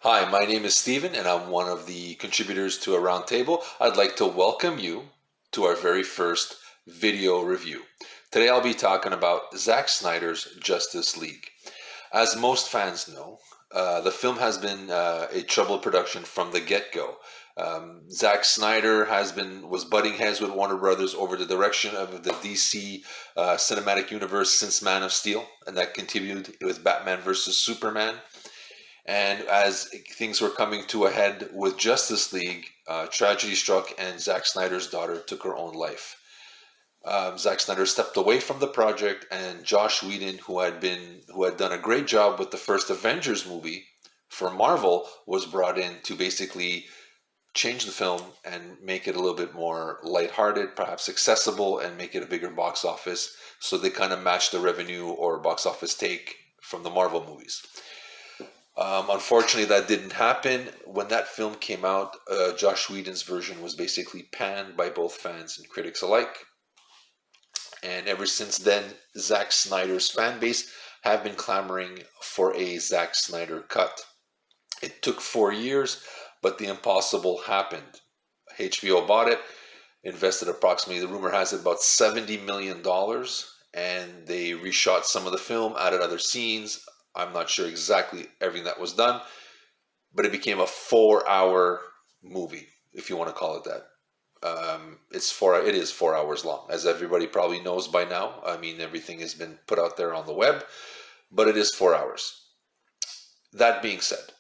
Hi, my name is Steven, and I'm one of the contributors to A Round Table. I'd like to welcome you to our very first video review. Today I'll be talking about Zack Snyder's Justice League. As most fans know, the film has been a troubled production from the get-go. Zack Snyder was butting heads with Warner Brothers over the direction of the DC cinematic universe since Man of Steel, and that continued with Batman versus Superman. And as things were coming to a head with Justice League, tragedy struck and Zack Snyder's daughter took her own life. Zack Snyder stepped away from the project, and Josh Whedon, who had done a great job with the first Avengers movie for Marvel, was brought in to basically change the film and make it a little bit more lighthearted, perhaps accessible, and make it a bigger box office. So they kind of match the revenue or box office take from the Marvel movies. Unfortunately, that didn't happen. When that film came out, Josh Whedon's version was basically panned by both fans and critics alike. And ever since then, Zack Snyder's fan base have been clamoring for a Zack Snyder cut. It took 4 years, but the impossible happened. HBO bought it, invested approximately, the rumor has it, about $70 million, and they reshot some of the film, added other scenes. I'm not sure exactly everything that was done, but it became a 4-hour movie, if you want to call it that. It is 4 hours long, as everybody probably knows by now. I mean, everything has been put out there on the web, but it is 4 hours. That being said,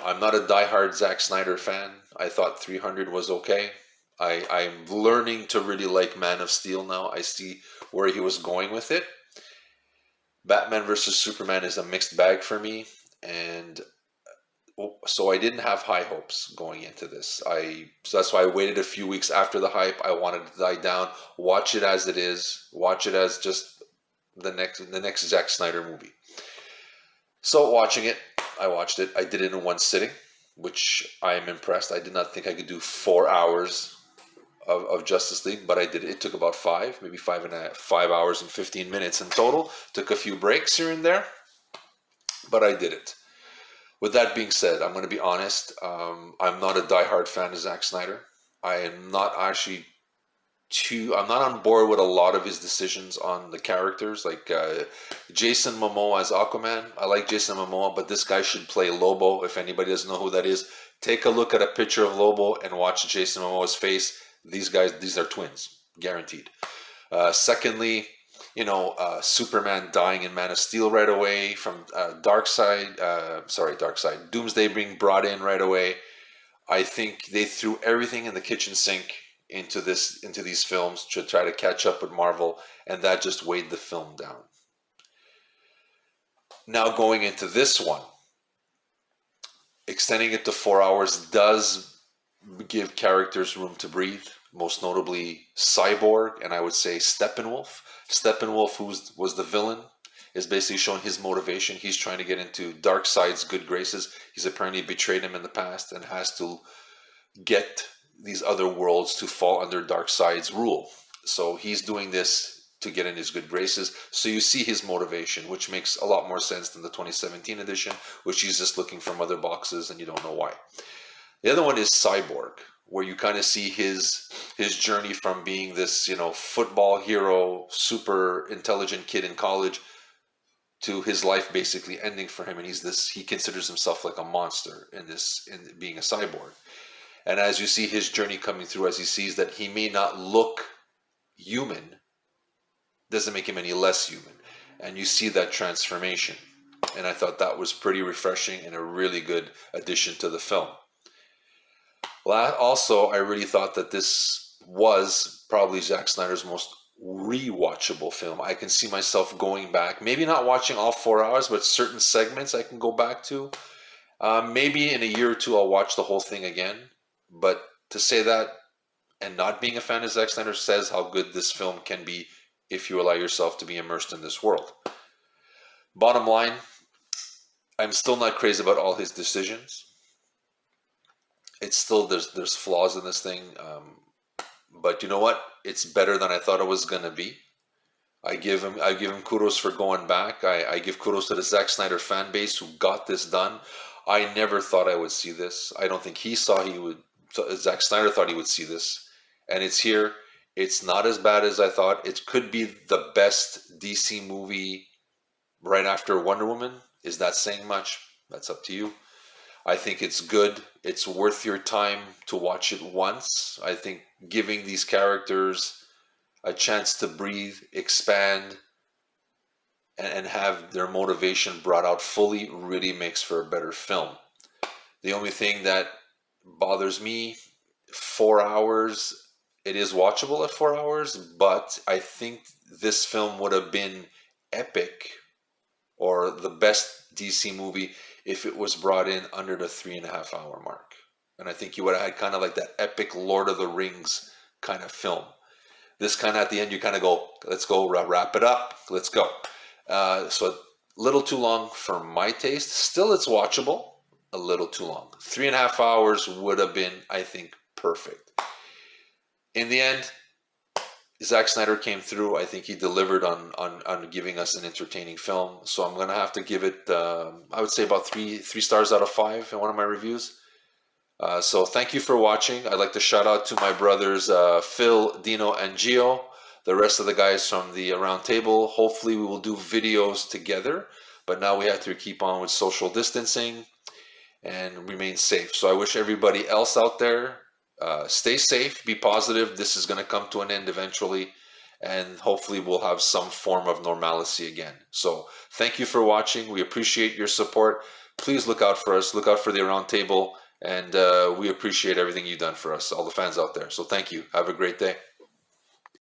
I'm not a diehard Zack Snyder fan. I thought 300 was okay. I'm learning to really like Man of Steel now. I see where he was going with it. Batman versus Superman is a mixed bag for me, and so I didn't have high hopes going into this. So that's why I waited a few weeks after the hype. I wanted to die down, watch it as it is, watch it as just the next Zack Snyder movie. So watching it, I watched it. I did it in one sitting, which I am impressed. I did not think I could do 4 hours of Justice League, but I did it. It took about maybe 5 hours and 15 minutes in total. Took a few breaks here and there, but I did it. With that being said, I'm going to be honest. I'm not a diehard fan of Zack Snyder. I am not actually I'm not on board with a lot of his decisions on the characters, like Jason Momoa as Aquaman. I like Jason Momoa, but this guy should play Lobo. If anybody doesn't know who that is, take a look at a picture of Lobo and watch Jason Momoa's face. These are twins, guaranteed. Secondly, Superman dying in Man of Steel right away from Darkseid. Doomsday being brought in right away. I think they threw everything in the kitchen sink into these films to try to catch up with Marvel, and that just weighed the film down. Now going into this one, extending it to 4 hours does give characters room to breathe, most notably Cyborg, and I would say Steppenwolf. Steppenwolf, who was the villain, is basically showing his motivation. He's trying to get into Darkseid's good graces. He's apparently betrayed him in the past and has to get these other worlds to fall under Darkseid's rule. So he's doing this to get in his good graces. So you see his motivation, which makes a lot more sense than the 2017 edition, which he's just looking from other boxes and you don't know why. The other one is Cyborg, where you kind of see his journey from being this, football hero, super intelligent kid in college, to his life basically ending for him, and he considers himself like a monster in being a cyborg. And as you see his journey coming through, as he sees that he may not look human, doesn't make him any less human, and you see that transformation. And I thought that was pretty refreshing and a really good addition to the film. Also, I really thought that this was probably Zack Snyder's most rewatchable film. I can see myself going back, maybe not watching all 4 hours, but certain segments I can go back to. Maybe in a year or two I'll watch the whole thing again. But to say that and not being a fan of Zack Snyder says how good this film can be if you allow yourself to be immersed in this world. Bottom line, I'm still not crazy about all his decisions. It's still, there's flaws in this thing, but you know what? It's better than I thought it was going to be. I give him kudos for going back. I give kudos to the Zack Snyder fan base who got this done. I never thought I would see this. I don't think he saw he would. Zack Snyder thought he would see this, and it's here. It's not as bad as I thought. It could be the best DC movie right after Wonder Woman. Is that saying much? That's up to you. I think it's good. It's worth your time to watch it once. I think giving these characters a chance to breathe, expand, and have their motivation brought out fully really makes for a better film. The only thing that bothers me, 4 hours, it is watchable at 4 hours, but I think this film would have been epic or the best DC movie if it was brought in under the 3.5 hour mark. And I think you would have had kind of like that epic Lord of the Rings kind of film. This kind of at the end, you kind of go, let's go, wrap it up, let's go. So a little too long for my taste. Still, it's watchable. A little too long. 3.5 hours would have been, I think, perfect. In the end, Zack Snyder came through. I think he delivered on giving us an entertaining film. So I'm going to have to give it, I would say about three stars out of 5 in one of my reviews. So thank you for watching. I'd like to shout out to my brothers Phil, Dino, and Gio. The rest of the guys from the round table. Hopefully we will do videos together. But now we have to keep on with social distancing and remain safe. So I wish everybody else out there, stay safe, be positive. This is going to come to an end eventually, and hopefully we'll have some form of normalcy again. So thank you for watching. We appreciate your support. Please look out for us. Look out for the round table, and we appreciate everything you've done for us, all the fans out there. So thank you. Have a great day.